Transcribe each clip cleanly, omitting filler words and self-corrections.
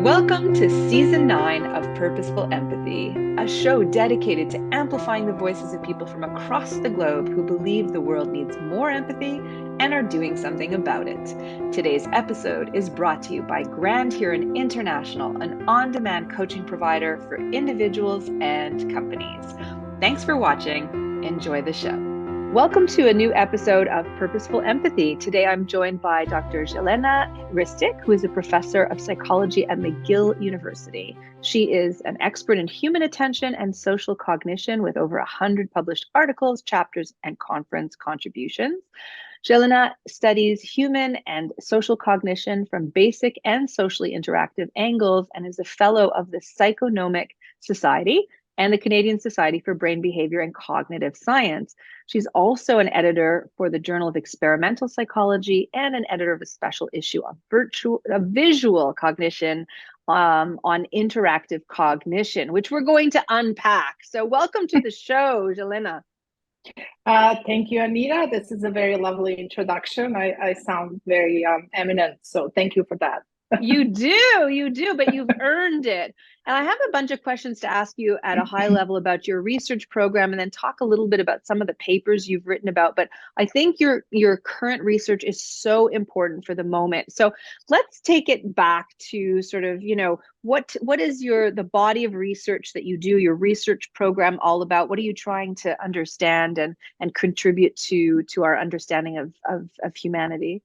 Welcome to Season 9 of Purposeful Empathy, a show dedicated to amplifying the voices of people from across the globe who believe the world needs more empathy and are doing something about it. Today's episode is brought to you by Grand Huron International, an on-demand coaching provider for individuals and companies. Thanks for watching. Enjoy the show. Welcome to a new episode of Purposeful Empathy. Today I'm joined by Dr. Jelena Ristic, who is a professor of psychology at McGill University. She is an expert in human attention and social cognition with over 100 published articles, chapters, and conference contributions. Jelena studies human and social cognition from basic and socially interactive angles and is a fellow of the Psychonomic Society and the Canadian Society for Brain Behavior and Cognitive Science. She's also an editor for the Journal of Experimental Psychology and an editor of a special issue of visual cognition on interactive cognition, which we're going to unpack. So welcome to the show, Jelena. Thank you, Anita. This is a very lovely introduction. I sound very eminent, so thank you for that. You do, but you've earned it. And I have a bunch of questions to ask you at a high level about your research program, and then talk a little bit about some of the papers you've written about. But I think your current research is so important for the moment. So let's take it back to sort of, what is the body of research that you do, your research program all about? What are you trying to understand and contribute to our understanding of humanity?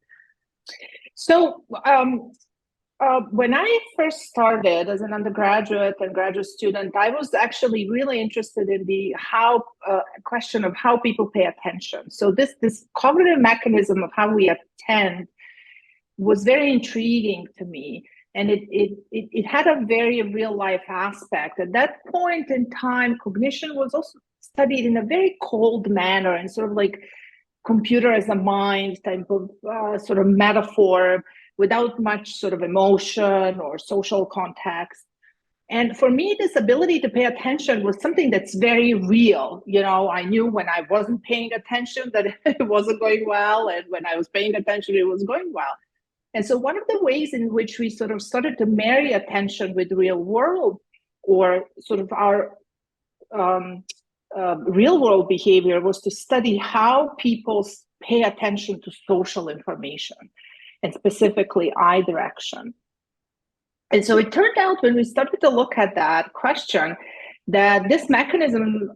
So when I first started as an undergraduate and graduate student, I was actually really interested in the question of how people pay attention. So this cognitive mechanism of how we attend was very intriguing to me, and it had a very real life aspect. At that point in time, cognition was also studied in a very cold manner and sort of like computer as a mind type of sort of metaphor, without much sort of emotion or social context. And for me, this ability to pay attention was something that's very real. I knew when I wasn't paying attention that it wasn't going well, and when I was paying attention, it was going well. And so one of the ways in which we sort of started to marry attention with the real world, or sort of our real world behavior, was to study how people pay attention to social information, and specifically eye direction. And so it turned out, when we started to look at that question, that this mechanism,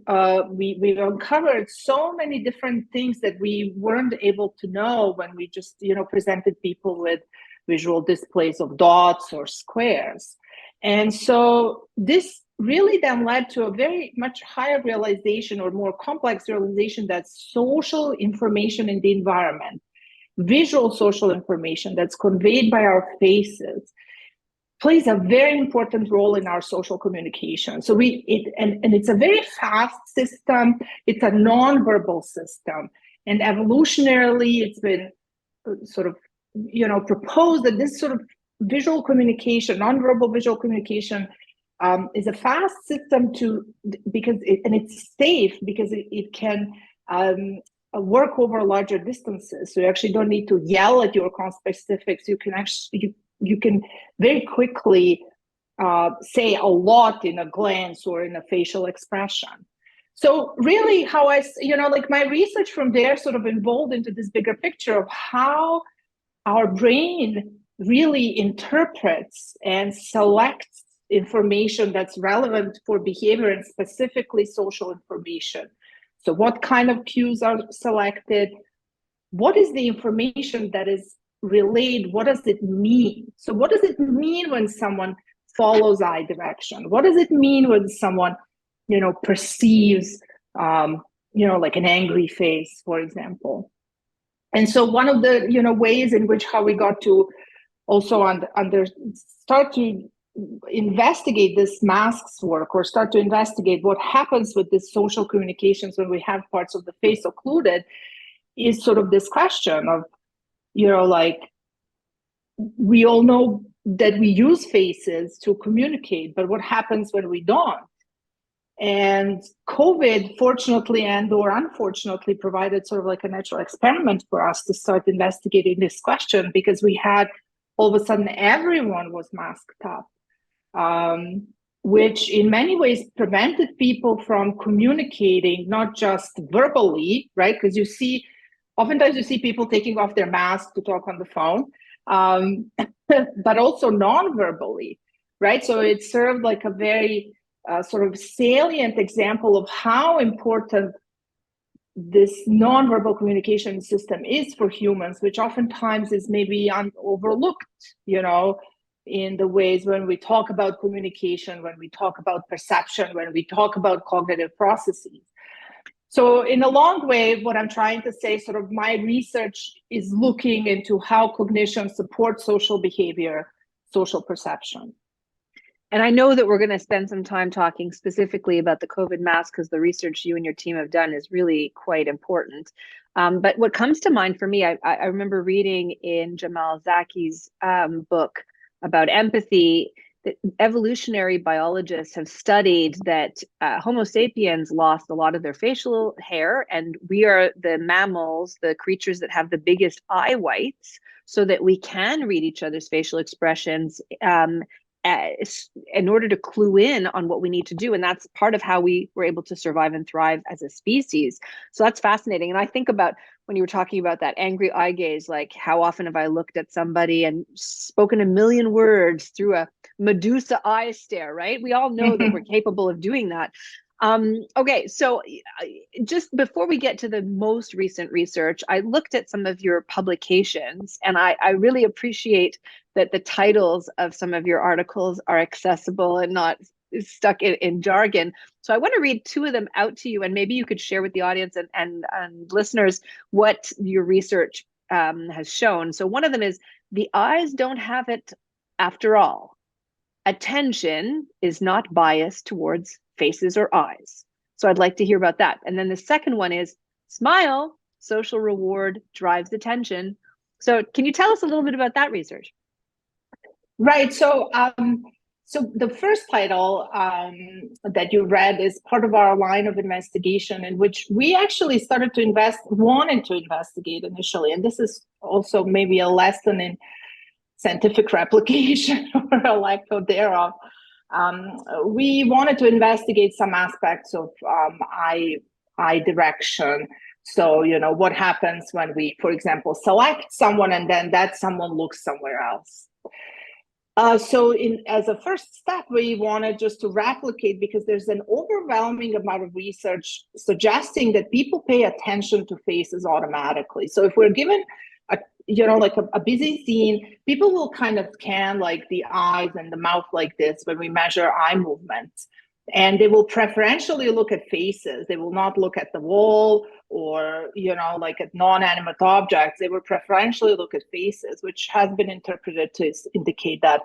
we've uncovered so many different things that we weren't able to know when we just, presented people with visual displays of dots or squares. And so this really then led to a very much higher realization, or more complex realization, that social information in the environment, visual social information that's conveyed by our faces, plays a very important role in our social communication. So it's a very fast system. It's a non-verbal system, and evolutionarily, it's been sort of proposed that this sort of visual communication, non-verbal visual communication, is a fast system because it's safe, because it can work over larger distances. So you actually don't need to yell at your conspecifics. You can actually you can very quickly say a lot in a glance or in a facial expression. So really, how my research from there sort of evolved into this bigger picture of how our brain really interprets and selects information that's relevant for behavior, and specifically social information. So what kind of cues are selected? What is the information that is relayed? What does it mean? So what does it mean when someone follows eye direction? What does it mean when someone, perceives, like an angry face, for example? And so one of the, ways in which how we got to also start to investigate this masks work, or start to investigate what happens with this social communications when we have parts of the face occluded, is sort of this question of, we all know that we use faces to communicate, but what happens when we don't? And COVID, fortunately and or unfortunately, provided sort of like a natural experiment for us to start investigating this question, because we had all of a sudden everyone was masked up. which in many ways prevented people from communicating, not just verbally, right? Because oftentimes you see people taking off their mask to talk on the phone, but also non-verbally, right? So it served like a very sort of salient example of how important this non-verbal communication system is for humans, which oftentimes is maybe overlooked, in the ways when we talk about communication, when we talk about perception, when we talk about cognitive processes. So in a long way, what I'm trying to say, sort of my research is looking into how cognition supports social behavior, social perception. And I know that we're going to spend some time talking specifically about the COVID mask because the research you and your team have done is really quite important. But what comes to mind for me, I remember reading in Jamal Zaki's book about empathy, that evolutionary biologists have studied that Homo sapiens lost a lot of their facial hair, and we are the mammals, the creatures that have the biggest eye whites, so that we can read each other's facial expressions in order to clue in on what we need to do. And that's part of how we were able to survive and thrive as a species. So that's fascinating. And I think about when you were talking about that angry eye gaze, like how often have I looked at somebody and spoken a million words through a Medusa eye stare, right? We all know that we're capable of doing that. Okay, so just before we get to the most recent research, I looked at some of your publications, and I really appreciate that the titles of some of your articles are accessible and not stuck in jargon. So I want to read two of them out to you, and maybe you could share with the audience and listeners what your research has shown. So one of them is, "The eyes don't have it after all. Attention is not biased towards faces or eyes." So I'd like to hear about that. And then the second one is, "Smile, social reward drives attention." So can you tell us a little bit about that research? Right. So the first title that you read is part of our line of investigation, in which we actually started to wanted to investigate initially. And this is also maybe a lesson in scientific replication or a lack of thereof. We wanted to investigate some aspects of eye direction. So, what happens when we, for example, select someone and then that someone looks somewhere else. So as a first step, we wanted just to replicate, because there's an overwhelming amount of research suggesting that people pay attention to faces automatically. So if we're given a busy scene, people will kind of scan like the eyes and the mouth like this when we measure eye movements. And they will preferentially look at faces. They will not look at the wall or, like at non-animate objects. They will preferentially look at faces, which has been interpreted to indicate that,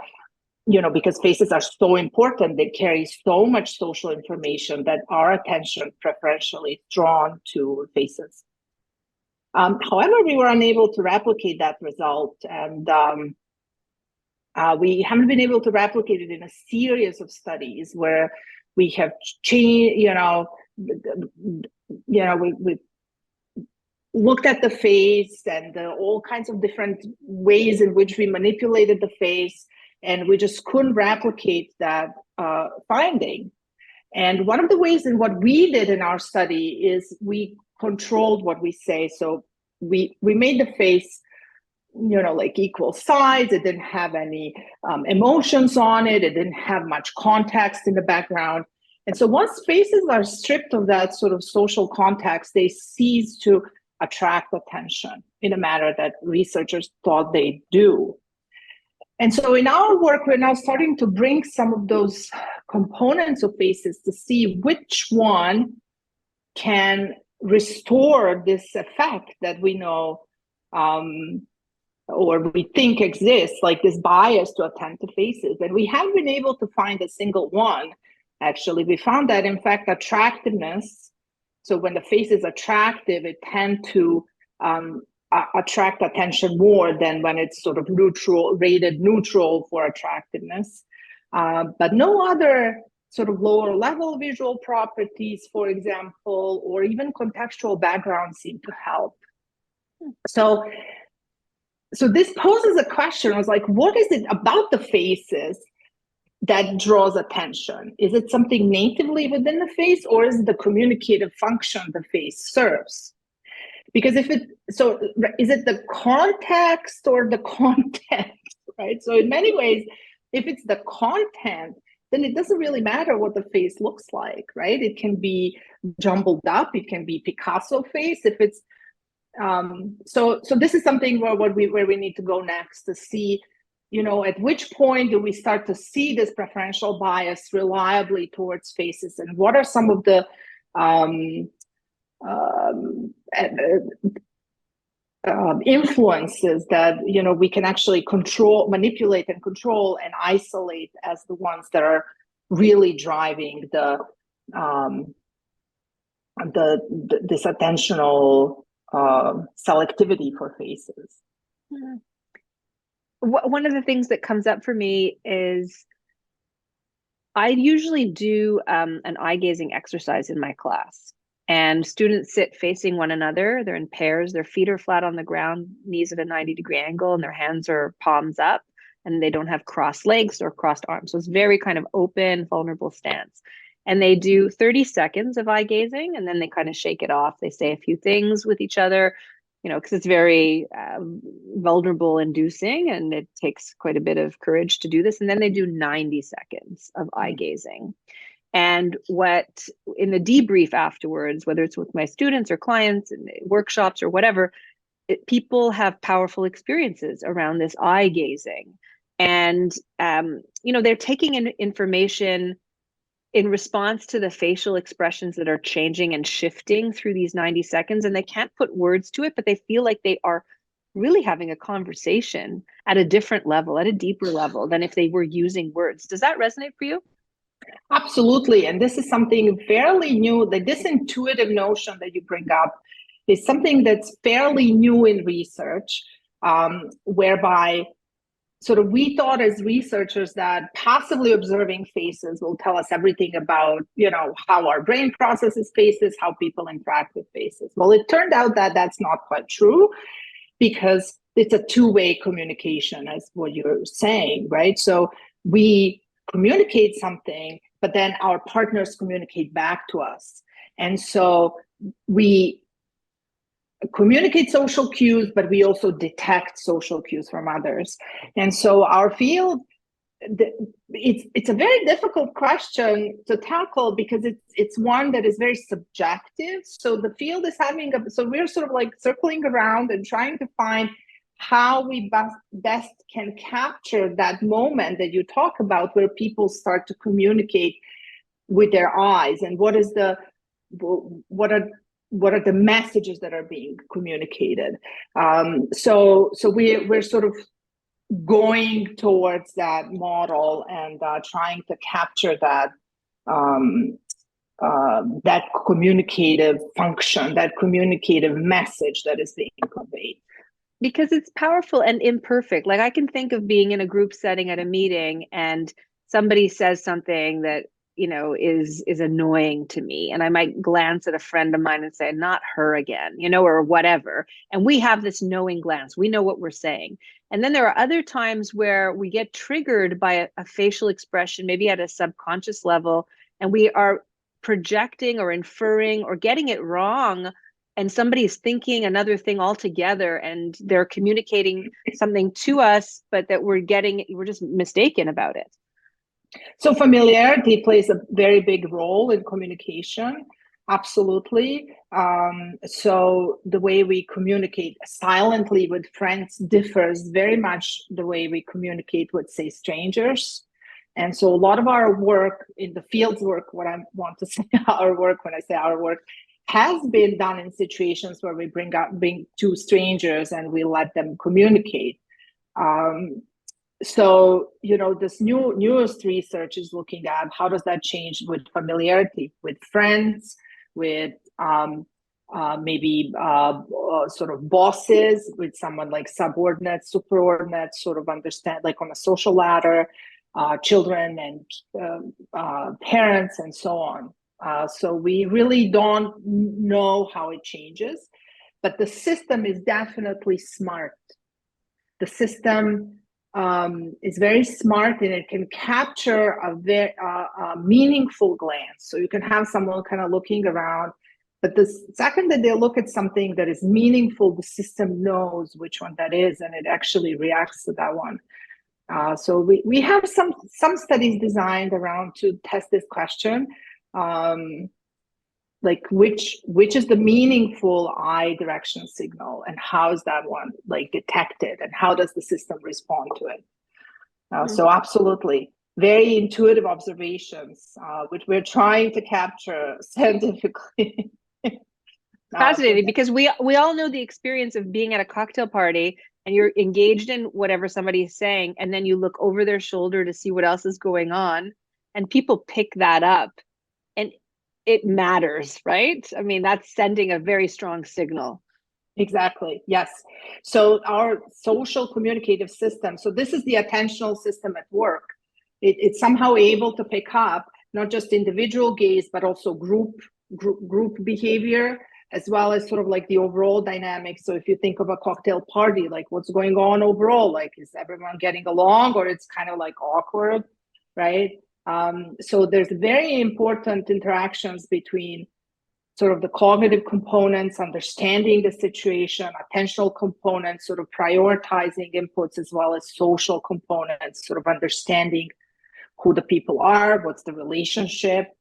because faces are so important, they carry so much social information, that our attention preferentially is drawn to faces. However, we were unable to replicate that result, and we haven't been able to replicate it in a series of studies where we have changed, we looked at the face and all kinds of different ways in which we manipulated the face, and we just couldn't replicate that finding. And one of the ways in what we did in our study is we controlled what we say. So we made the face, like equal size. It didn't have any emotions on it. It didn't have much context in the background. And so once faces are stripped of that sort of social context, they cease to attract attention in a manner that researchers thought they do. And so in our work, we're now starting to bring some of those components of faces to see which one can restore this effect that we know or we think exists, like this bias to attend to faces. And we haven't been able to find a single one. Actually, we found that, in fact, attractiveness, so when the face is attractive, it tends to attract attention more than when it's sort of rated neutral for attractiveness. But no other sort of lower level visual properties, for example, or even contextual background seem to help. So this poses a question. I was like, what is it about the faces that draws attention? Is it something natively within the face, or is it the communicative function the face serves? Because if it, so is it the context or the content, right? So in many ways, if it's the content, then it doesn't really matter what the face looks like, right? It can be jumbled up, it can be Picasso face. If it's so this is something where we need to go next to see, at which point do we start to see this preferential bias reliably towards faces, and what are some of the influences that we can actually manipulate and control and isolate as the ones that are really driving this attentional selectivity for faces. One of the things that comes up for me is I usually do an eye gazing exercise in my class, and students sit facing one another. They're in pairs, their feet are flat on the ground, knees at a 90-degree angle, and their hands are palms up, and they don't have crossed legs or crossed arms. So it's very kind of open, vulnerable stance. And they do 30 seconds of eye gazing, and then they kind of shake it off. They say a few things with each other, because it's very vulnerable inducing, and it takes quite a bit of courage to do this. And then they do 90 seconds of eye gazing. And what in the debrief afterwards, whether it's with my students or clients in workshops or whatever, people have powerful experiences around this eye gazing. And, they're taking in information in response to the facial expressions that are changing and shifting through these 90 seconds. And they can't put words to it, but they feel like they are really having a conversation at a different level, at a deeper level than if they were using words. Does that resonate for you? Absolutely. And this is something fairly new. This intuitive notion that you bring up is something that's fairly new in research, whereby sort of we thought as researchers that passively observing faces will tell us everything about, how our brain processes faces, how people interact with faces. Well, it turned out that that's not quite true, because it's a two-way communication, as what you're saying, right? So we communicate something, but then our partners communicate back to us. And so we communicate social cues, but we also detect social cues from others. And so our field, it's a very difficult question to tackle, because it's one that is very subjective. So the field is so we're sort of like circling around and trying to find how we best can capture that moment that you talk about, where people start to communicate with their eyes, and what are the messages that are being communicated. So we're sort of going towards that model and trying to capture that that communicative function, that communicative message that is being conveyed. Because it's powerful and imperfect. Like I can think of being in a group setting at a meeting, and somebody says something that is annoying to me, and I might glance at a friend of mine and say, not her again, or whatever, and we have this knowing glance, we know what we're saying. And then there are other times where we get triggered by a facial expression, maybe at a subconscious level, and we are projecting or inferring or getting it wrong, and somebody's thinking another thing altogether, and they're communicating something to us, but that we're just mistaken about it. So familiarity plays a very big role in communication. Absolutely. So the way we communicate silently with friends differs very much the way we communicate with, say, strangers. And so a lot of our work in the field's work, what I want to say our work, when I say our work, has been done in situations where we bring two strangers and we let them communicate. So, this newest research is looking at how does that change with familiarity, with friends, with maybe sort of bosses, with someone like subordinates, superordinates, sort of understand, like on a social ladder, children and parents and so on. So we really don't know how it changes, but the system is definitely smart. The system is very smart, and it can capture a very meaningful glance. So you can have someone kind of looking around, but the second that they look at something that is meaningful, the system knows which one that is, and it actually reacts to that one. So we have some studies designed around to test this question, like which is the meaningful eye direction signal, and how is that one like detected, and how does the system respond to it? So absolutely, very intuitive observations, which we're trying to capture scientifically. Fascinating, because we all know the experience of being at a cocktail party and you're engaged in whatever somebody's saying, and then you look over their shoulder to see what else is going on, and people pick that up, and it matters, right? I mean, that's sending a very strong signal. Exactly. Yes. So our social communicative system, so this is the attentional system at work. It's somehow able to pick up not just individual gaze, but also group behavior, as well as sort of like the overall dynamics. So if you think of a cocktail party, like what's going on overall, like is everyone getting along, or it's kind of like awkward, right? So there's very important interactions between sort of the cognitive components, understanding the situation, attentional components, sort of prioritizing inputs, as well as social components, sort of understanding who the people are, what's the relationship,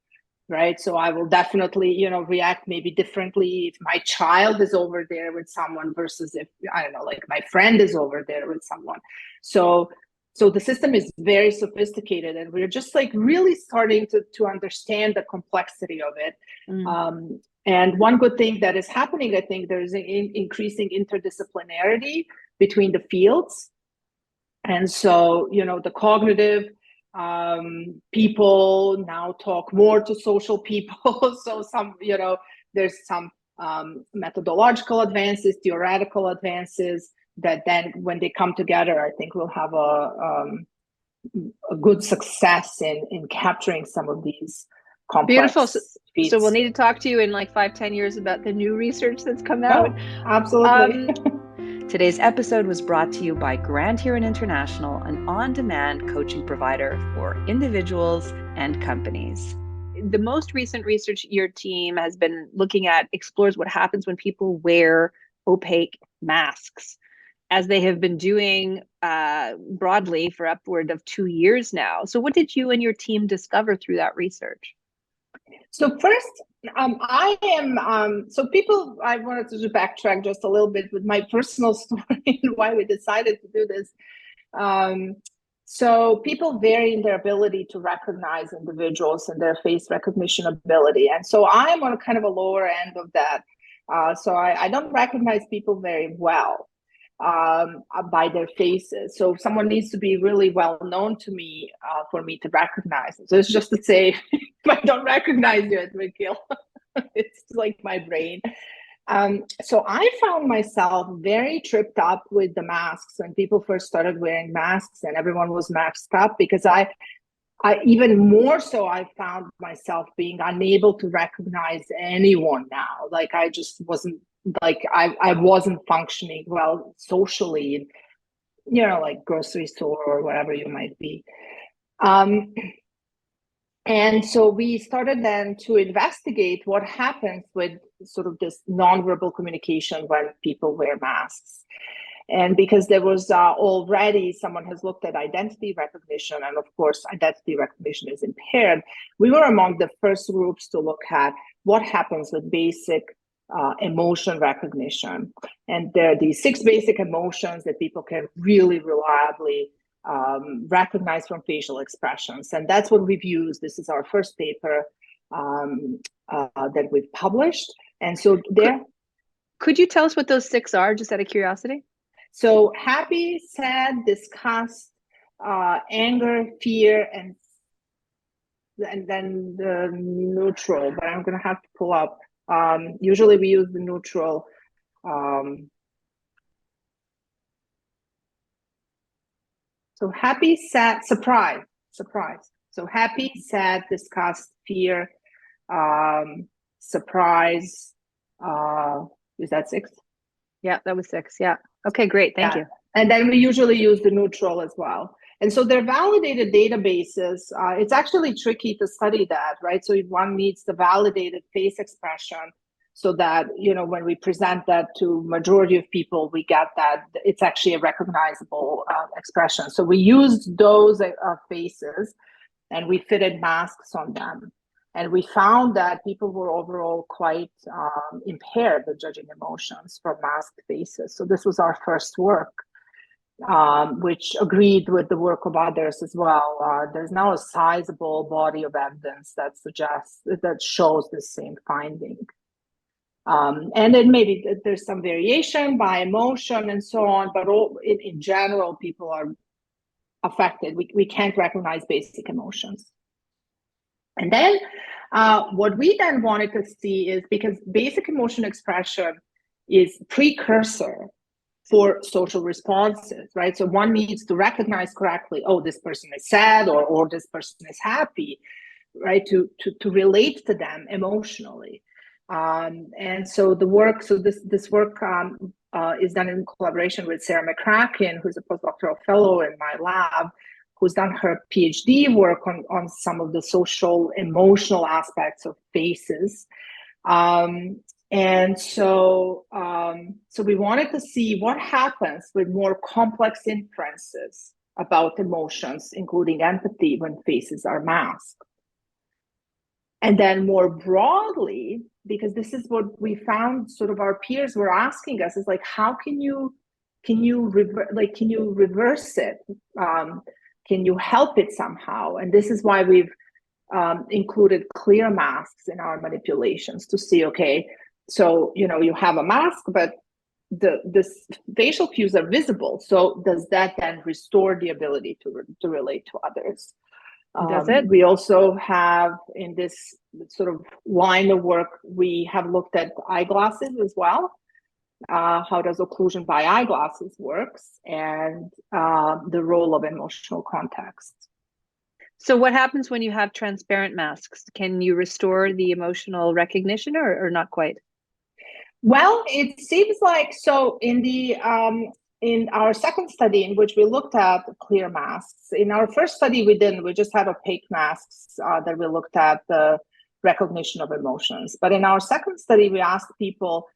right? So I will definitely, react maybe differently if my child is over there with someone versus if, I don't know, like my friend is over there with someone. So the system is very sophisticated, and we're just like really starting to understand the complexity of it. And one good thing that is happening, I think there's an increasing interdisciplinarity between the fields. And so, the cognitive people now talk more to social people. So there's some methodological advances, theoretical advances that then when they come together, I think we'll have a good success in capturing some of these complex Beautiful. feats. So we'll need to talk to you in like 5-10 years about the new research that's come out. Oh, absolutely. Today's episode was brought to you by Grand Huron International, an on-demand coaching provider for individuals and companies. The most recent research your team has been looking at explores what happens when people wear opaque masks, as they have been doing broadly for upward of 2 years now. So what did you and your team discover through that research? So first, I wanted to backtrack just a little bit with my personal story and why we decided to do this. So people vary in their ability to recognize individuals and their face recognition ability. And so I'm on a kind of a lower end of that. So I don't recognize people very well by their faces. So someone needs to be really well known to me for me to recognize them. So it's just to say, if I don't recognize you, it will kill. It's like my brain. So I found myself very tripped up with the masks when people first started wearing masks and everyone was masked up, because I even more so, I found myself being unable to recognize anyone now. Like I just wasn't, like I wasn't functioning well socially, like grocery store or whatever you might be. And so we started then to investigate what happens with sort of this nonverbal communication when people wear masks. And because there was already someone has looked at identity recognition, and of course, identity recognition is impaired, we were among the first groups to look at what happens with basic emotion recognition. And there are these 6 basic emotions that people can really reliably recognize from facial expressions. And that's what we've used. This is our first paper that we've published. And so there. Could you tell us what those 6 are, just out of curiosity? So happy, sad, disgust, anger, fear, and then the neutral, but I'm going to have to pull up. Usually we use the neutral. So happy, sad, surprise. So happy, sad, disgust, fear, surprise. Is that 6? Yeah, that was 6. Yeah. Okay, great. Thank you. And then we usually use the neutral as well. And so they're validated databases. It's actually tricky to study that, right? So one needs the validated face expression so that, when we present that to majority of people, we get that it's actually a recognizable expression. So we used those faces and we fitted masks on them. And we found that people were overall quite impaired with judging emotions from masked faces. So this was our first work, which agreed with the work of others as well. There's now a sizable body of evidence that shows the same finding. And then maybe there's some variation by emotion and so on, but in general, people are affected. We can't recognize basic emotions. And then what we then wanted to see is, because basic emotion expression is precursor for social responses, right? So one needs to recognize correctly, oh, this person is sad or this person is happy, right? To relate to them emotionally. And so this work is done in collaboration with Sarah McCracken, who's a postdoctoral fellow in my lab, who's done her PhD work on some of the social emotional aspects of faces. And so we wanted to see what happens with more complex inferences about emotions, including empathy, when faces are masked. And then more broadly, because this is what we found, sort of our peers were asking us, is like, how can you reverse it? Can you help it somehow? And this is why we've included clear masks in our manipulations to see, okay, so, you have a mask, but the facial cues are visible. So does that then restore the ability to relate to others? Does it? We also have, in this sort of line of work, we have looked at eyeglasses as well. How does occlusion by eyeglasses works, and the role of emotional context. So what happens when you have transparent masks? Can you restore the emotional recognition or not quite? Well, it seems like so in our second study, in which we looked at clear masks. In our first study, we just had opaque masks that we looked at the recognition of emotions. But in our second study, we asked people,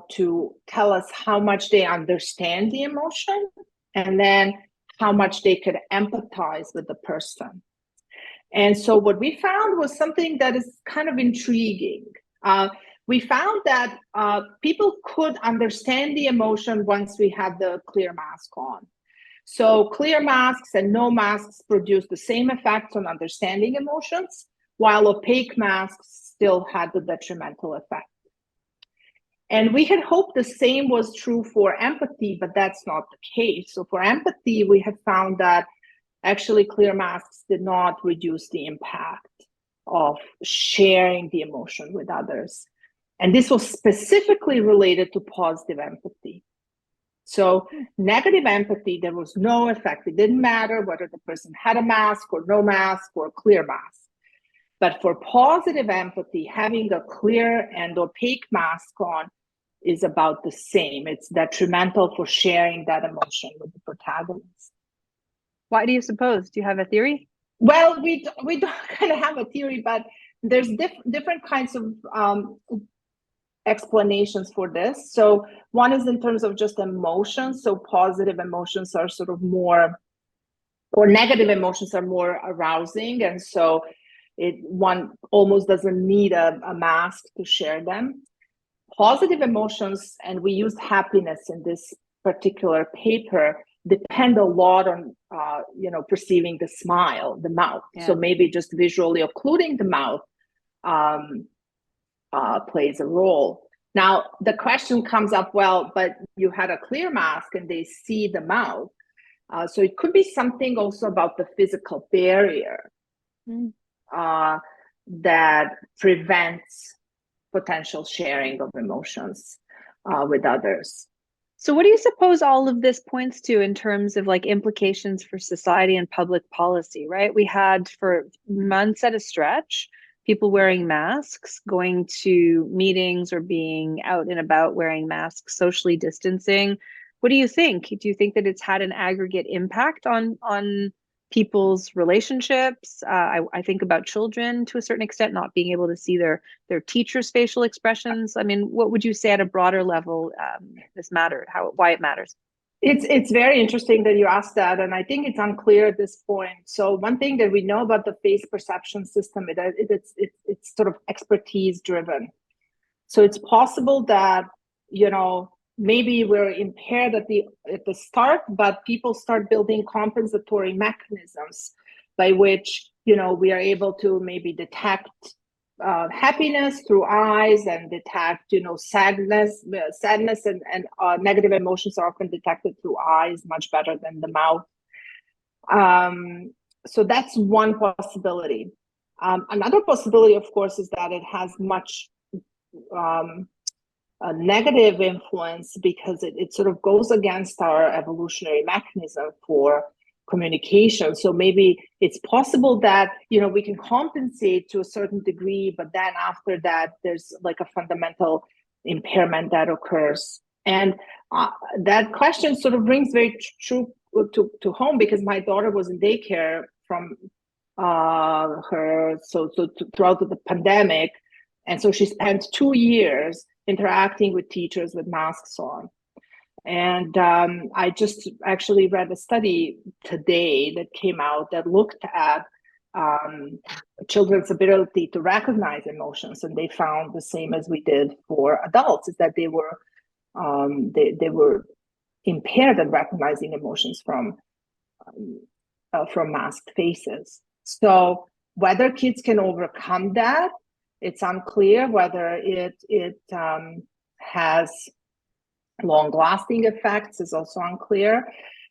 to tell us how much they understand the emotion, and then how much they could empathize with the person. And so what we found was something that is kind of intriguing. We found that people could understand the emotion once we had the clear mask on. So clear masks and no masks produce the same effects on understanding emotions, while opaque masks still had the detrimental effect. And we had hoped the same was true for empathy, but that's not the case. So for empathy, we have found that actually clear masks did not reduce the impact of sharing the emotion with others. And this was specifically related to positive empathy. So negative empathy, there was no effect. It didn't matter whether the person had a mask or no mask or clear mask. But for positive empathy, having a clear and opaque mask on is about the same. It's detrimental for sharing that emotion with the protagonist. Why do you suppose? Do you have a theory? Well, we don't kind of have a theory, but there's different kinds of explanations for this. So one is in terms of just emotions. So positive emotions are sort of more, or negative emotions are more arousing. And so one almost doesn't need a mask to share them. Positive emotions, and we used happiness in this particular paper, depend a lot on perceiving the smile, the mouth. Yeah. So maybe just visually occluding the mouth plays a role. Now the question comes up, well, but you had a clear mask and they see the mouth, so it could be something also about the physical barrier that prevents potential sharing of emotions with others. So what do you suppose all of this points to in terms of like implications for society and public policy, right? We had for months at a stretch, people wearing masks, going to meetings or being out and about wearing masks, socially distancing. What do you think? Do you think that it's had an aggregate impact on people's relationships? I think about children to a certain extent not being able to see their teachers' facial expressions. I mean, what would you say at a broader level this matter? Why it matters? It's very interesting that you asked that, and I think it's unclear at this point. So one thing that we know about the face perception system is that it's sort of expertise driven. So it's possible that, you know, maybe we're impaired at the start, but people start building compensatory mechanisms by which, you know, we are able to maybe detect happiness through eyes and detect, you know, sadness and negative emotions are often detected through eyes much better than the mouth. So that's one possibility. Another possibility, of course, is that it has much a negative influence because it sort of goes against our evolutionary mechanism for communication. So maybe it's possible that, you know, we can compensate to a certain degree, but then after that, there's like a fundamental impairment that occurs. And that question sort of rings very true to home, because my daughter was in daycare from throughout the pandemic. And so she spent 2 years interacting with teachers with masks on. And I just actually read a study today that came out that looked at children's ability to recognize emotions, and they found the same as we did for adults, is that they were impaired at recognizing emotions from masked faces. So whether kids can overcome that, it's unclear. Whether it has long-lasting effects is also unclear.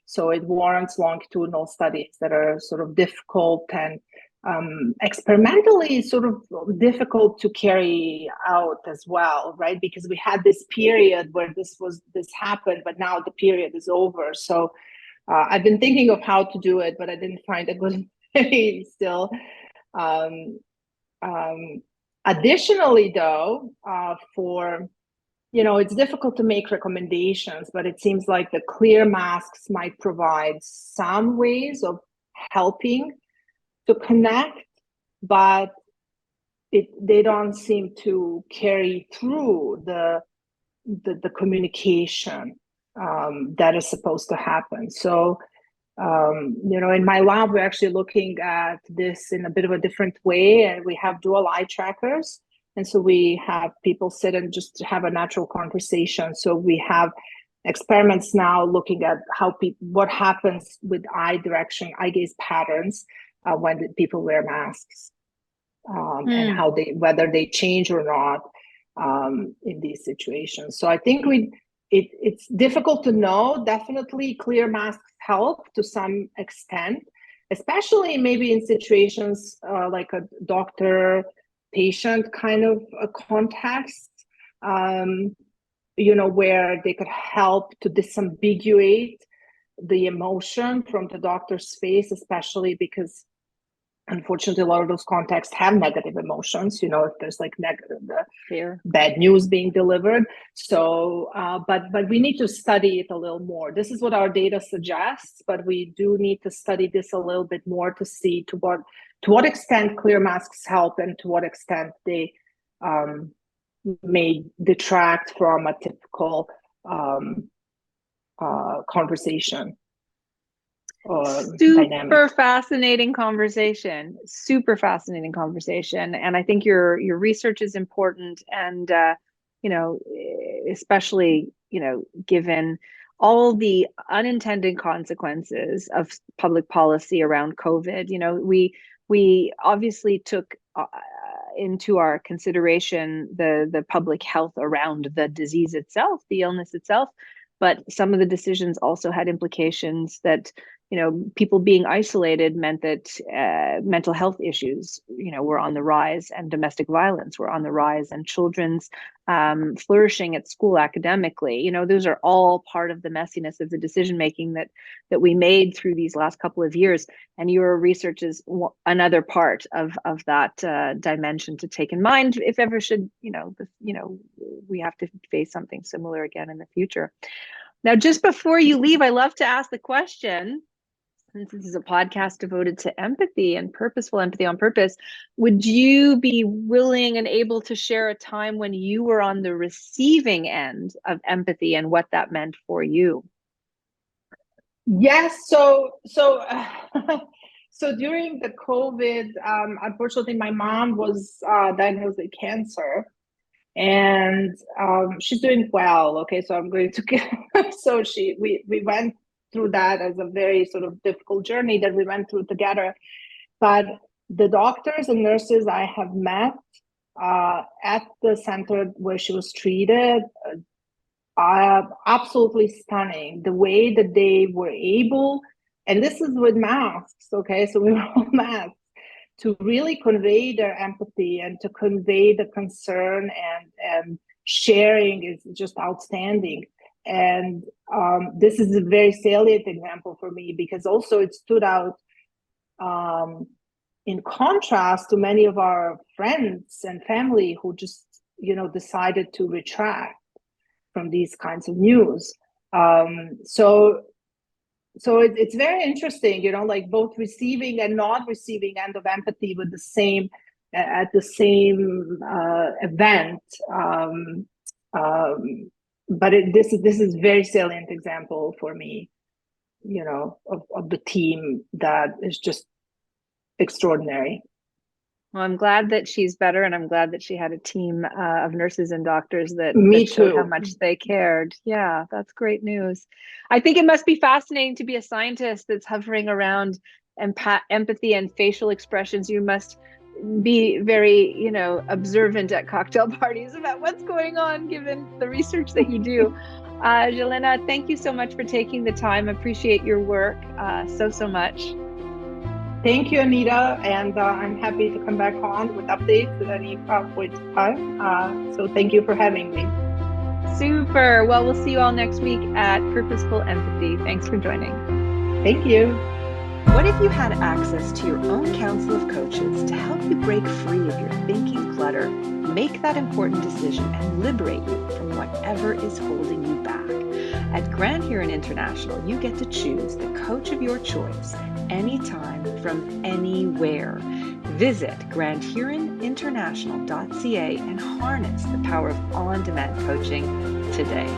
So it warrants longitudinal studies that are sort of difficult and experimentally sort of difficult to carry out as well, right? Because we had this period where this happened, but now the period is over. So I've been thinking of how to do it, but I didn't find a good way still. Additionally, though, it's difficult to make recommendations, but it seems like the clear masks might provide some ways of helping to connect, but they don't seem to carry through the communication that is supposed to happen. So, in my lab, we're actually looking at this in a bit of a different way, and we have dual eye trackers. And so we have people sit and just have a natural conversation. So we have experiments now looking at what happens with eye direction, eye gaze patterns when people wear masks, and whether they change or not in these situations. So I think it's difficult to know. Definitely clear masks help to some extent, especially maybe in situations like a doctor-patient kind of a context, where they could help to disambiguate the emotion from the doctor's face, especially because unfortunately, a lot of those contexts have negative emotions, if there's like bad news being delivered. So, but we need to study it a little more. This is what our data suggests, but we do need to study this a little bit more to see to what extent clear masks help and to what extent they may detract from a typical conversation. Super fascinating conversation. And I think your research is important, and especially given all the unintended consequences of public policy around COVID. We obviously took into our consideration the public health around the disease itself, the illness itself, but some of the decisions also had implications that people being isolated meant that mental health issues, were on the rise, and domestic violence were on the rise, and children's flourishing at school academically. Those are all part of the messiness of the decision making that we made through these last couple of years. And your research is another part of that dimension to take in mind if ever should we have to face something similar again in the future. Now, just before you leave, I love to ask the question, since this is a podcast devoted to empathy and purposeful empathy on purpose, would you be willing and able to share a time when you were on the receiving end of empathy and what that meant for you? Yes. So during the COVID, unfortunately, my mom was diagnosed with cancer, and she's doing well. Okay, so I'm going to get. So we went through that as a very sort of difficult journey that we went through together. But the doctors and nurses I have met at the center where she was treated are absolutely stunning. The way that they were able, and this is with masks, okay? So we were all masked, to really convey their empathy and to convey the concern and sharing is just outstanding. And this is a very salient example for me because also it stood out in contrast to many of our friends and family who just, decided to retract from these kinds of news. So it's very interesting, like both receiving and not receiving end of empathy with the same at the same event. But this is very salient example for me, of the team that is just extraordinary. Well, I'm glad that she's better, and I'm glad that she had a team of nurses and doctors that showed how much they cared. Yeah, that's great news. I think it must be fascinating to be a scientist that's hovering around empathy and facial expressions. You must be very, observant at cocktail parties about what's going on, given the research that you do. Jelena, thank you so much for taking the time. I appreciate your work so much. Thank you, Anita, and I'm happy to come back on with updates at any point in time. So thank you for having me. Super. Well, we'll see you all next week at Purposeful Empathy. Thanks for joining. Thank you. What if you had access to your own council of coaches to help you break free of your thinking clutter, make that important decision, and liberate you from whatever is holding you back? At Grand Huron International, you get to choose the coach of your choice anytime from anywhere. Visit grandhuroninternational.ca and harness the power of on-demand coaching today.